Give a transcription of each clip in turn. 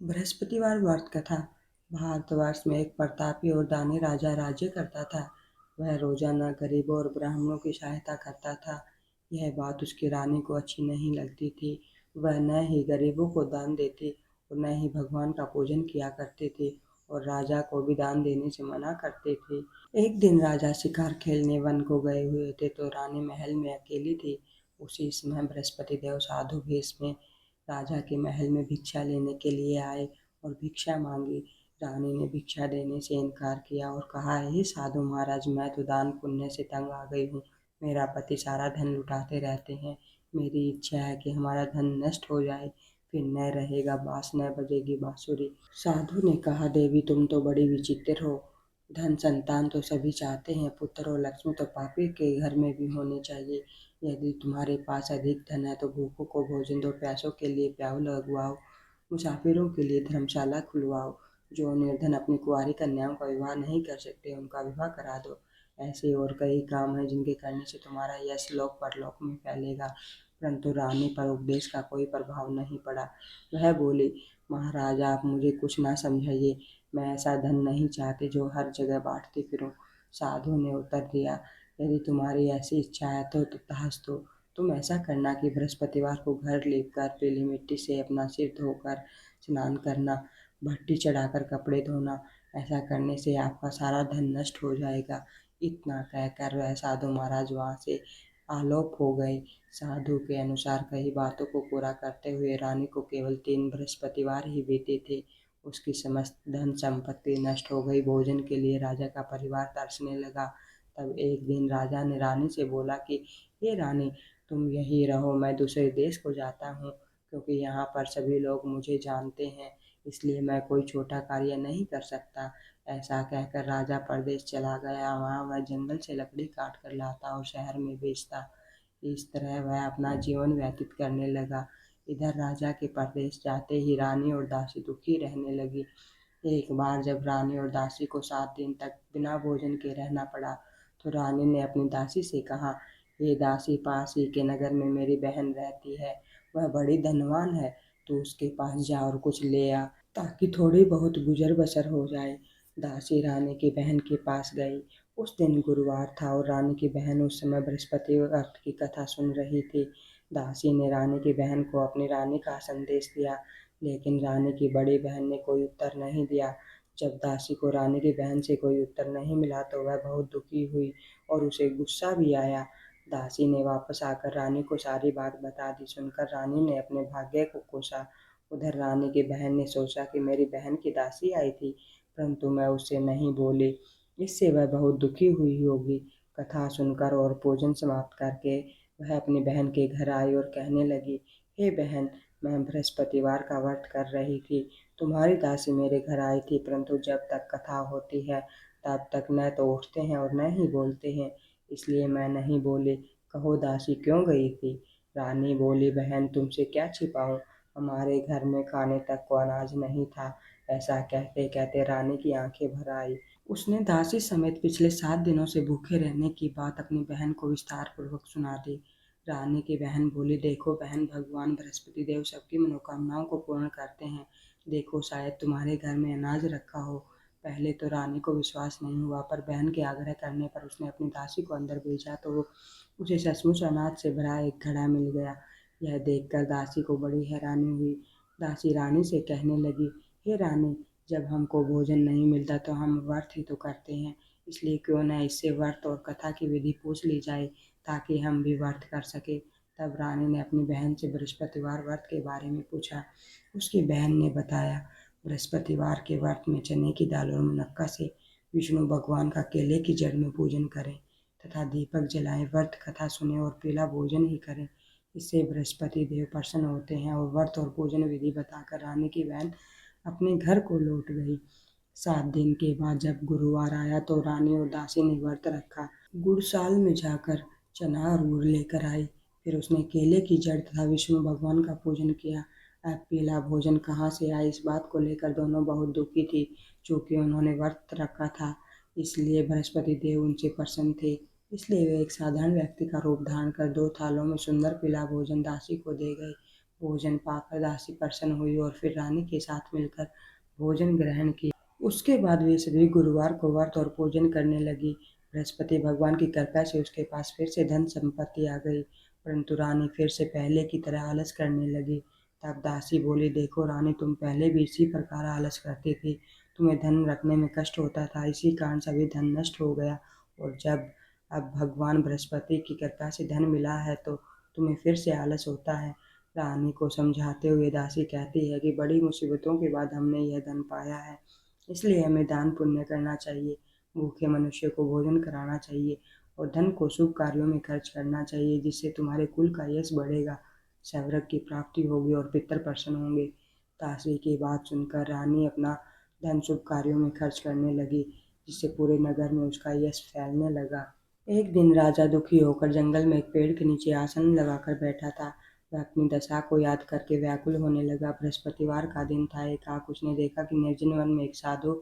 बृहस्पतिवार व्रत कथा। भारतवर्ष में एक प्रतापी और दानी राजा राज्य करता था। वह रोजाना गरीबों और ब्राह्मणों की सहायता करता था। यह बात उसकी रानी को अच्छी नहीं लगती थी। वह न ही गरीबों को दान देती और न ही भगवान का पूजन किया करती थी और राजा को भी दान देने से मना करते थे। एक दिन राजा शिकार खेलने वन को गए हुए थे तो रानी महल में अकेली थी। उसी समय बृहस्पति देव साधु वेश में राजा के महल में भिक्षा लेने के लिए आए और भिक्षा मांगी। रानी ने भिक्षा देने से इनकार किया और कहा, हे साधु महाराज, मैं तो दान पुण्य से तंग आ गई हूँ। मेरा पति सारा धन लुटाते रहते हैं। मेरी इच्छा है कि हमारा धन नष्ट हो जाए, फिर न रहेगा बांस न बजेगी बांसुरी। साधु ने कहा, देवी तुम तो बड़ी विचित्र हो। धन संतान तो सभी चाहते हैं, पुत्र और लक्ष्मी तो पापी के घर में भी होने चाहिए। यदि तुम्हारे पास अधिक धन है तो भूखों को भोजन दो, प्यासों के लिए प्याऊ लगवाओ, मुसाफिरों के लिए धर्मशाला खुलवाओ। जो निर्धन अपनी कुंवारी कन्याओं का विवाह नहीं कर सकते उनका विवाह करा दो। ऐसे और कई काम हैं जिनके करने से तुम्हारा यश लोक परलोक में फैलेगा। परंतु रानी पर उपदेश का कोई प्रभाव नहीं पड़ा। वह बोली, महाराज आप मुझे कुछ ना समझाइए, मैं ऐसा धन नहीं चाहती जो हर जगह बांटती फिरूं। साधु ने उत्तर दिया, यदि तुम्हारी ऐसी इच्छा है तो तथास्तु। तुम ऐसा करना कि बृहस्पतिवार को घर लीपकर पीली मिट्टी से अपना सिर धोकर स्नान करना, भट्टी चढ़ाकर कपड़े धोना। ऐसा करने से आपका सारा धन नष्ट हो जाएगा। इतना कहकर वह साधु महाराज वहां से आलोप हो गए। साधु के अनुसार कई बातों को पूरा करते हुए रानी को केवल 3 बृहस्पतिवार ही बीते थे। उसकी समस्त धन संपत्ति नष्ट हो गई। भोजन के लिए राजा का परिवार तरसने लगा। तब एक दिन राजा ने रानी से बोला कि हे रानी, तुम यहीं रहो, मैं दूसरे देश को जाता हूँ, क्योंकि यहाँ पर सभी लोग मुझे जानते हैं, इसलिए मैं कोई छोटा कार्य नहीं कर सकता। ऐसा कहकर राजा परदेश चला गया। वहाँ वह जंगल से लकड़ी काट कर लाता और शहर में बेचता। इस तरह वह अपना जीवन व्यतीत करने लगा। इधर राजा के परदेश जाते ही रानी और दासी दुखी रहने लगी। एक बार जब रानी और दासी को 7 दिन तक बिना भोजन के रहना पड़ा तो रानी ने अपनी दासी से कहा, ये दासी, पास ही के नगर में मेरी बहन रहती है, वह बड़ी धनवान है, तू उसके पास जा और कुछ ले आ ताकि थोड़ी बहुत गुजर बसर हो जाए। दासी रानी की बहन के पास गई। उस दिन गुरुवार था और रानी की बहन उस समय बृहस्पति व्रत की कथा सुन रही थी। दासी ने रानी की बहन को अपनी रानी का संदेश दिया, लेकिन रानी की बड़ी बहन ने कोई उत्तर नहीं दिया। जब दासी को रानी की बहन से कोई उत्तर नहीं मिला तो वह बहुत दुखी हुई और उसे गुस्सा भी आया। दासी ने वापस आकर रानी को सारी बात बता दी। सुनकर रानी ने अपने भाग्य को कोसा। उधर रानी की बहन ने सोचा कि मेरी बहन की दासी आई थी, परंतु मैं उससे नहीं बोली, इससे वह बहुत दुखी हुई होगी। कथा सुनकर और भोजन समाप्त करके वह अपनी बहन के घर आई और कहने लगी, हे बहन, मैं बृहस्पतिवार का व्रत कर रही थी। तुम्हारी दासी मेरे घर आई थी, परंतु जब तक कथा होती है तब तक न तो उठते हैं और न ही बोलते हैं, इसलिए मैं नहीं बोली। कहो दासी क्यों गई थी? रानी बोली, बहन तुमसे क्या छिपाऊं, हमारे घर में खाने तक को अनाज नहीं था। ऐसा कहते कहते रानी की आंखें भर आई। उसने दासी समेत पिछले 7 दिनों से भूखे रहने की बात अपनी बहन को विस्तार पूर्वक सुना दी। रानी की बहन बोली, देखो बहन, भगवान बृहस्पति देव सबकी मनोकामनाओं को पूर्ण करते हैं। देखो शायद तुम्हारे घर में अनाज रखा हो। पहले तो रानी को विश्वास नहीं हुआ, पर बहन के आग्रह करने पर उसने अपनी दासी को अंदर भेजा तो उसे सचमुच अनाज से भरा एक घड़ा मिल गया। यह देखकर दासी को बड़ी हैरानी हुई। दासी रानी से कहने लगी, हे रानी, जब हमको भोजन नहीं मिलता तो हम व्रत ही तो करते हैं, इसलिए क्यों न इससे व्रत और कथा की विधि पूछ ली जाए ताकि हम भी व्रत कर सके। तब रानी ने अपनी बहन से बृहस्पतिवार व्रत के बारे में पूछा। उसकी बहन ने बताया, बृहस्पतिवार के व्रत में चने की दाल और मुनक्का से विष्णु भगवान का केले की जड़ में पूजन करें तथा दीपक जलाएं, व्रत कथा सुने और पीला भोजन ही करें। इससे बृहस्पति देव प्रसन्न होते हैं। और व्रत और पूजन विधि बताकर रानी की बहन अपने घर को लौट गई। 7 दिन के बाद जब गुरुवार आया तो रानी और दासी ने व्रत रखा। गुड़साल में जाकर चना और गुड़ लेकर आई। फिर उसने केले की जड़ तथा विष्णु भगवान का पूजन किया। अब पीला भोजन कहाँ से आए, इस बात को लेकर दोनों बहुत दुखी थी। चूंकि उन्होंने व्रत रखा था, इसलिए बृहस्पति देव उनसे प्रसन्न थे। इसलिए वे एक साधारण व्यक्ति का रूप धारण कर 2 थालों में सुंदर पीला भोजन दासी को दे गए। भोजन पाकर दासी प्रसन्न हुई और फिर रानी के साथ मिलकर भोजन ग्रहण किया। उसके बाद वे सभी गुरुवार को व्रत और पूजन करने लगी। बृहस्पति भगवान की कृपा से उसके पास फिर से धन संपत्ति आ गई, परंतु रानी फिर से पहले की तरह आलस करने लगी। तब दासी बोली, देखो रानी, तुम पहले भी इसी प्रकार आलस करती थी। तुम्हें धन रखने में कष्ट होता था, इसी कारण सभी धन नष्ट हो गया। और जब अब भगवान बृहस्पति की कृपा से धन मिला है तो तुम्हें फिर से आलस होता है। रानी को समझाते हुए दासी कहती है कि बड़ी मुसीबतों के बाद हमने यह धन पाया है, इसलिए हमें दान पुण्य करना चाहिए, भूखे मनुष्य को भोजन कराना चाहिए और धन को शुभ कार्यों में खर्च करना चाहिए, जिससे तुम्हारे कुल का यश बढ़ेगा, सौभाग्य की प्राप्ति होगी और पितर प्रसन्न होंगे। दासी की बात सुनकर रानी अपना धन शुभ कार्यों में खर्च करने लगी, जिससे पूरे नगर में उसका यश फैलने लगा। एक दिन राजा दुखी होकर जंगल में एक पेड़ के नीचे आसन लगाकर बैठा था। वह अपनी दशा को याद करके व्याकुल होने लगा। बृहस्पतिवार का दिन था। एकाएक उसने देखा कि निर्जन वन में एक साधु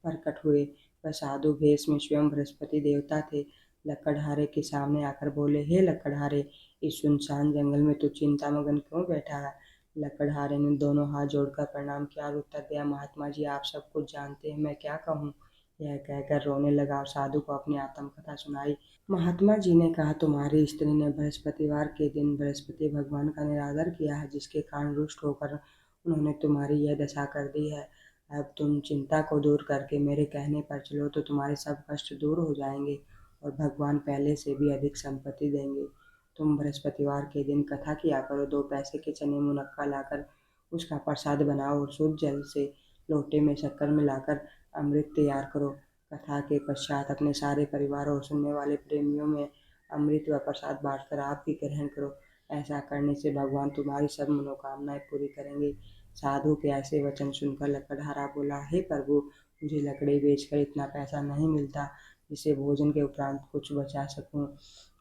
प्रकट हुए। वह साधु भेष में स्वयं बृहस्पति देवता थे। लकड़हारे के सामने आकर बोले, हे लकड़हारे, इस सुनसान जंगल में तू चिंता मगन क्यों बैठा है? लकड़हारे ने दोनों हाथ जोड़कर प्रणाम किया और उत्तर दिया, महात्मा जी, आप सब कुछ जानते हैं, मैं क्या कहूँ? यह कहकर रोने लगा और साधु को अपनी आत्मकथा सुनाई। महात्मा जी ने कहा, तुम्हारी स्त्री ने बृहस्पतिवार के दिन बृहस्पति भगवान का निरादर किया है, जिसके कारण रुष्ट होकर उन्होंने तुम्हारी यह दशा कर दी है। अब तुम चिंता को दूर करके मेरे कहने पर चलो तो तुम्हारे सब कष्ट दूर हो जाएंगे और भगवान पहले से भी अधिक संपत्ति देंगे। तुम बृहस्पतिवार के दिन कथा किया करो, 2 पैसे के चने मुनक्का लाकर उसका प्रसाद बनाओ और शुद्ध जल से लोटे में शक्कर मिलाकर अमृत तैयार करो। कथा के पश्चात अपने सारे परिवार और सुनने वाले प्रेमियों में अमृत व प्रसाद बांटकर आप भी ग्रहण करो। ऐसा करने से भगवान तुम्हारी सब मनोकामनाएं पूरी करेंगे। साधु के ऐसे वचन सुनकर लकड़हारा बोला, हे प्रभु, मुझे लकड़ी बेचकर इतना पैसा नहीं मिलता जिससे भोजन के उपरांत कुछ बचा सकूं।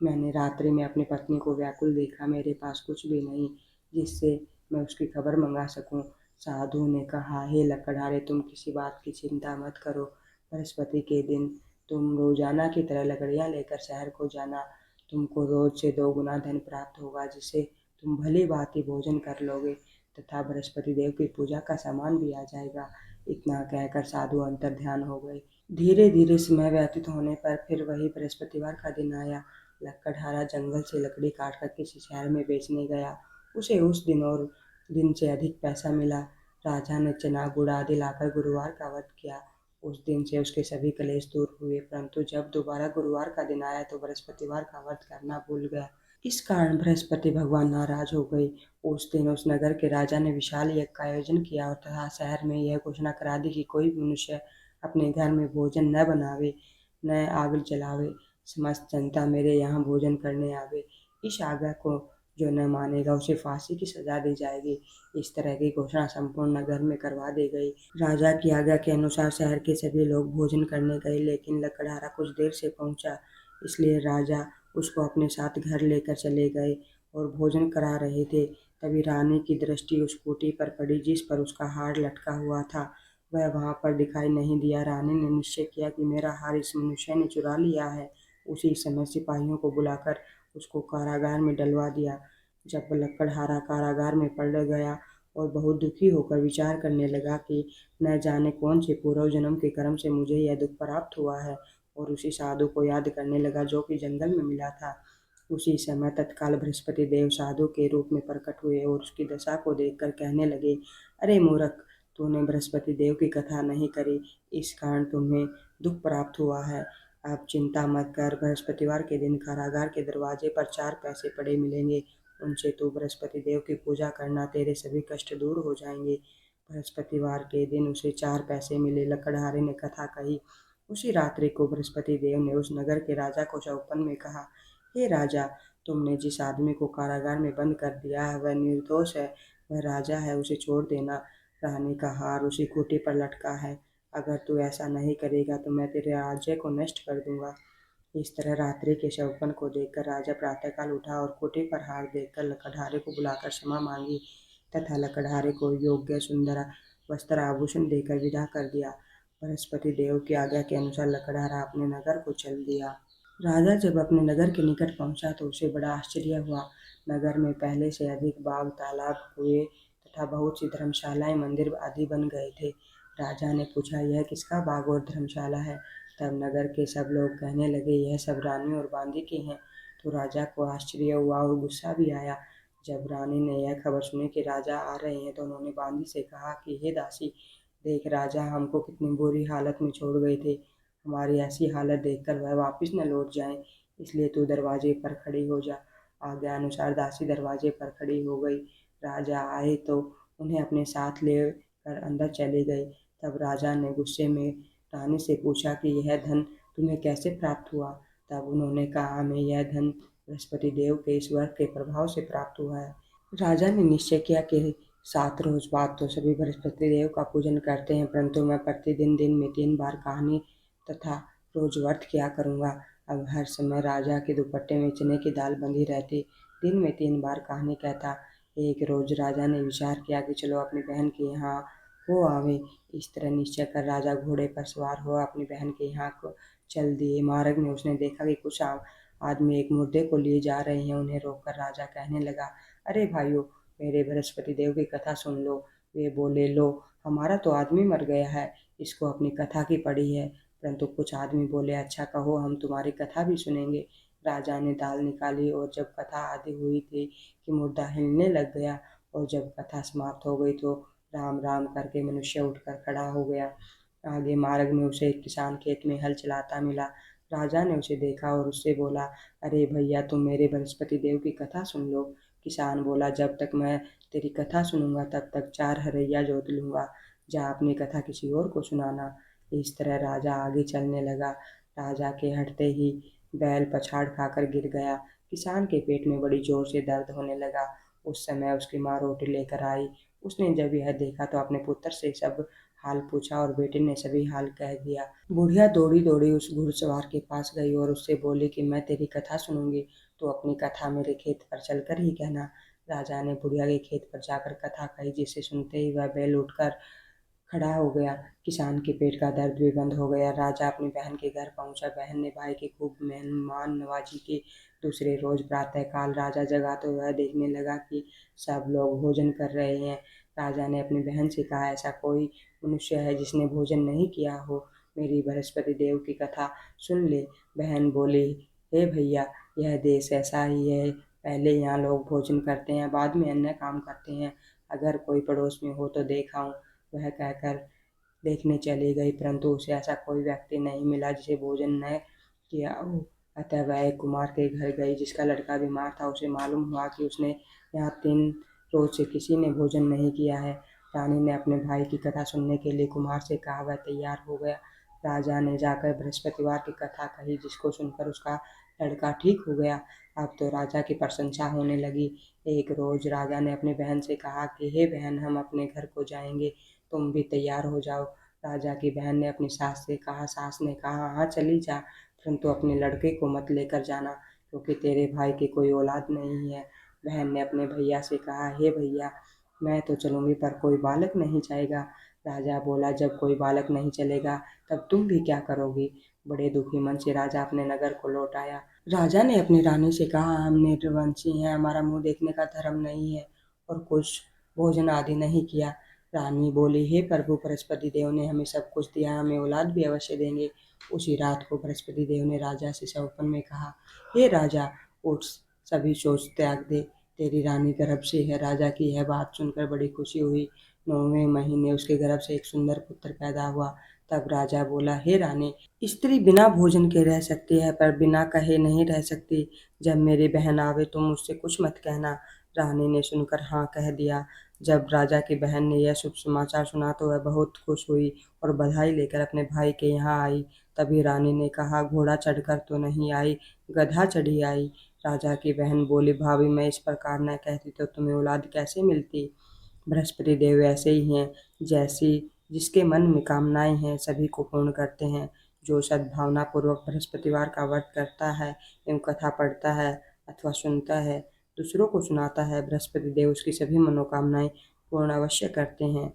मैंने रात्रि में अपनी पत्नी को व्याकुल देखा, मेरे पास कुछ भी नहीं जिससे मैं उसकी खबर मंगा सकूं। साधु ने कहा, हे लकड़हारे, तुम किसी बात की चिंता मत करो। बृहस्पति के दिन तुम रोजाना की तरह लकड़ियां लेकर शहर को जाना। तुमको रोज से 2 गुना धन प्राप्त होगा, जिससे तुम भली भांति भोजन कर लोगे तथा बृहस्पति देव की पूजा का सामान भी आ जाएगा। इतना कहकर साधु अंतर ध्यान हो गए। धीरे धीरे समय व्यतीत होने पर फिर वही बृहस्पतिवार का दिन आया। लकड़हारा जंगल से लकड़ी काटकर किसी शहर में बेचने गया। उसे उस दिन और दिन से अधिक पैसा मिला। राजा ने चना गुड़ आदि लाकर गुरुवार का व्रत किया। उस दिन से उसके सभी कलेश दूर हुए, परंतु जब दोबारा गुरुवार का दिन आया तो बृहस्पतिवार का व्रत करना भूल गया। इस कारण बृहस्पति भगवान नाराज हो गए। उस दिन उस नगर के राजा ने विशाल यज्ञ का आयोजन किया और तथा शहर में यह घोषणा करा दी कि कोई भी मनुष्य अपने घर में भोजन न बनावे, न आग जलावे, समस्त जनता मेरे यहाँ भोजन करने आवे। इस आज्ञा को जो न मानेगा उसे फांसी की सजा दी जाएगी। इस तरह की घोषणा संपूर्ण नगर में करवा दी गई। राजा की आज्ञा के अनुसार शहर के सभी लोग भोजन करने गए, लेकिन लकड़हारा कुछ देर से पहुंचा, इसलिए राजा उसको अपने साथ घर लेकर चले गए और भोजन करा रहे थे। तभी रानी की दृष्टि उस खूंटी पर पड़ी जिस पर उसका हार लटका हुआ था। वह वहां पर दिखाई नहीं दिया। रानी ने निश्चय किया कि मेरा हार इस मनुष्य ने चुरा लिया है। उसी समय सिपाहियों को बुलाकर उसको कारागार में डलवा दिया। जब लकड़हारा कारागार में पड़ गया और बहुत दुखी होकर विचार करने लगा कि न जाने कौन से पूर्व जन्म के कर्म से मुझे यह दुख प्राप्त हुआ है, और उसी साधु को याद करने लगा जो कि जंगल में मिला था। उसी समय तत्काल बृहस्पति देव साधु के रूप में प्रकट हुए और उसकी दशा को देखकर कहने लगे, अरे मूर्ख, तूने बृहस्पति देव की कथा नहीं करी, इस कारण तुम्हें दुख प्राप्त हुआ है। अब चिंता मत कर, बृहस्पतिवार के दिन कारागार के दरवाजे पर 4 पैसे पड़े मिलेंगे, उनसे तू बृहस्पति देव की पूजा करना, तेरे सभी कष्ट दूर हो जाएंगे। बृहस्पतिवार के दिन उसे 4 पैसे मिले। लकड़हारे ने कथा कही। उसी रात्रि को बृहस्पति देव ने उस नगर के राजा को चौपन में कहा, हे राजा, तुमने जिस आदमी को कारागार में बंद कर दिया है वह निर्दोष है, वह राजा है, उसे छोड़ देना। रानी का हार उसी खूंटी पर लटका है। अगर तू ऐसा नहीं करेगा तो मैं तेरे राज्य को नष्ट कर दूंगा। इस तरह रात्रि के शवपन को देखकर राजा प्रातःकाल उठा और खूंटी पर हार देखकर लकड़हारे को बुलाकर क्षमा मांगी तथा लकड़हारे को योग्य सुंदर वस्त्र आभूषण देकर विदा कर दिया। बृहस्पति देव की आज्ञा के अनुसार लकड़हारा अपने नगर को चल दिया। राजा जब अपने नगर के निकट पहुंचा तो उसे बड़ा आश्चर्य हुआ। नगर में पहले से अधिक बाग, तालाब, कुएं तथा बहुत सी धर्मशालाएं, मंदिर आदि बन गए थे। राजा ने पूछा, यह किसका बाग और धर्मशाला है? तब नगर के सब लोग कहने लगे, यह सब रानी और बांदी के हैं। तो राजा को आश्चर्य हुआ और गुस्सा भी आया। जब रानी ने यह खबर सुनी कि राजा आ रहे हैं, तो उन्होंने बांदी से कहा कि हे दासी, देख, राजा हमको कितनी बुरी हालत में छोड़ गए थे। हमारी ऐसी हालत देखकर वह वापस न लौट जाएं, इसलिए तू दरवाजे पर खड़ी हो जा। आज्ञा अनुसार दासी दरवाजे पर खड़ी हो गई। राजा आए तो उन्हें अपने साथ लेकर अंदर चले गए। तब राजा ने गुस्से में रानी से पूछा कि यह धन तुम्हें कैसे प्राप्त हुआ? तब उन्होंने कहा, हमें यह धन बृहस्पति देव के इस वर के प्रभाव से प्राप्त हुआ है। राजा ने निश्चय किया कि 7 रोज बाद तो सभी बृहस्पति देव का पूजन करते हैं, परंतु मैं प्रतिदिन दिन में 3 बार कहानी तथा रोज व्रत किया करूँगा। अब हर समय राजा के दुपट्टे में चने की दाल बंधी रहती। दिन में 3 बार कहानी कहता। एक रोज राजा ने विचार किया कि चलो अपनी बहन के यहाँ हो आवे। इस तरह निश्चय कर राजा घोड़े पर सवार हुआ अपनी बहन के यहाँ को चल दिए। मार्ग में उसने देखा कि कुछ आदमी एक मुर्दे को लिए जा रहे हैं। उन्हें रोककर राजा कहने लगा, अरे भाइयों, मेरे बृहस्पति देव की कथा सुन लो। वे बोले, लो, हमारा तो आदमी मर गया है, इसको अपनी कथा की पड़ी है। परंतु कुछ आदमी बोले, अच्छा कहो, हम तुम्हारी कथा भी सुनेंगे। राजा ने दाल निकाली और जब कथा आधी हुई थी कि मुर्दा हिलने लग गया, और जब कथा समाप्त हो गई तो राम राम करके मनुष्य उठकर खड़ा हो गया। आगे मार्ग में उसे एक किसान खेत में हल चलाता मिला। राजा ने उसे देखा और उससे बोला, अरे भैया, तुम मेरे बृहस्पति देव की कथा सुन लो। किसान बोला, जब तक मैं तेरी कथा सुनूंगा तब तक 4 हरैया जोत लूंगा। जा अपनी कथा किसी और को सुनाना। इस तरह राजा आगे चलने लगा। राजा के हटते ही बैल पछाड़ खाकर गिर गया। किसान के पेट में बड़ी जोर से दर्द होने लगा। उस समय उसकी माँ रोटी लेकर आई। उसने जब यह देखा तो अपने पुत्र से सब हाल पूछा और बेटे ने सभी हाल कह दिया। बुढ़िया दौड़ी दौड़ी उस घुड़सवार के पास गई और उससे बोली कि मैं तेरी कथा सुनूंगी, तो अपनी कथा मेरे खेत पर चलकर ही कहना। राजा ने बुढ़िया के खेत पर जाकर कथा कही, जिसे सुनते ही वह बैल उठकर खड़ा हो गया। किसान के पेट का दर्द भी बंद हो गया। राजा अपनी बहन के घर पहुंचा। बहन ने भाई की खूब मेहमान नवाजी की। दूसरे रोज प्रातःकाल राजा जगा तो वह देखने लगा कि सब लोग भोजन कर रहे हैं। राजा ने अपनी बहन से कहा, ऐसा कोई मनुष्य है जिसने भोजन नहीं किया हो? मेरी बृहस्पति देव की कथा सुन ले। बहन बोली, हे भैया, यह देश ऐसा ही है। पहले यहाँ लोग भोजन करते हैं, बाद में अन्य काम करते हैं। अगर कोई पड़ोस में हो तो देखा हूँ। वह कहकर देखने चली गई, परंतु उसे ऐसा कोई व्यक्ति नहीं मिला जिसे भोजन न किया हो। अतः वह एक कुमार के घर गई जिसका लड़का बीमार था। उसे मालूम हुआ कि उसने यहाँ 3 रोज से किसी ने भोजन नहीं किया है। रानी ने अपने भाई की कथा सुनने के लिए कुमार से कहा। वह तैयार हो गया। राजा ने जाकर बृहस्पतिवार की कथा कही, जिसको सुनकर उसका लड़का ठीक हो गया। अब तो राजा की प्रशंसा होने लगी। एक रोज राजा ने अपनी बहन से कहा कि हे बहन, हम अपने घर को जाएंगे, तुम भी तैयार हो जाओ। राजा की बहन ने अपनी सास से कहा। सास ने कहा, हाँ चली जा, परंतु अपने लड़के को मत लेकर जाना, क्योंकि तेरे भाई की कोई औलाद नहीं है। बहन ने अपने भैया से कहा, हे भैया, मैं तो चलूंगी पर कोई बालक नहीं जाएगा। राजा बोला, जब कोई बालक नहीं चलेगा तब तुम भी क्या करोगी? बड़े दुखी मन से राजा अपने नगर को लौट आया। राजा ने अपनी रानी से कहा, हम निर्वंशी हैं, हमारा मुंह देखने का धर्म नहीं है और कुछ भोजन आदि नहीं किया। रानी बोली, हे प्रभु, बृहस्पति देव ने हमें सब कुछ दिया, हमें औलाद भी अवश्य देंगे। उसी रात को बृहस्पति देव ने राजा से स्वप्न में कहा, हे राजा, उठ, सभी सोच त्याग दे, तेरी रानी गर्भ से है। राजा की यह बात सुनकर बड़ी खुशी हुई। 9वें महीने उसके गर्भ से एक सुंदर पुत्र पैदा हुआ। तब राजा बोला, हे रानी, स्त्री बिना भोजन के रह सकती है पर बिना कहे नहीं रह सकती। जब मेरी बहन आवे तो मुझसे कुछ मत कहना। रानी ने सुनकर हाँ कह दिया। जब राजा की बहन ने यह शुभ समाचार सुना तो वह बहुत खुश हुई और बधाई लेकर अपने भाई के यहाँ आई। तभी रानी ने कहा, घोड़ा चढ़कर तो नहीं आई, गधा चढ़ी आई। राजा की बहन बोली, भाभी, मैं इस प्रकार न कहती तो तुम्हें औलाद कैसे मिलती? बृहस्पति देव ऐसे ही हैं, जैसी जिसके मन में कामनाएं हैं सभी को पूर्ण करते हैं। जो सद्भावना पूर्वक बृहस्पतिवार का व्रत करता है एवं कथा पढ़ता है अथवा सुनता है, दूसरों को सुनाता है, बृहस्पति देव उसकी सभी मनोकामनाएं पूर्ण अवश्य करते हैं।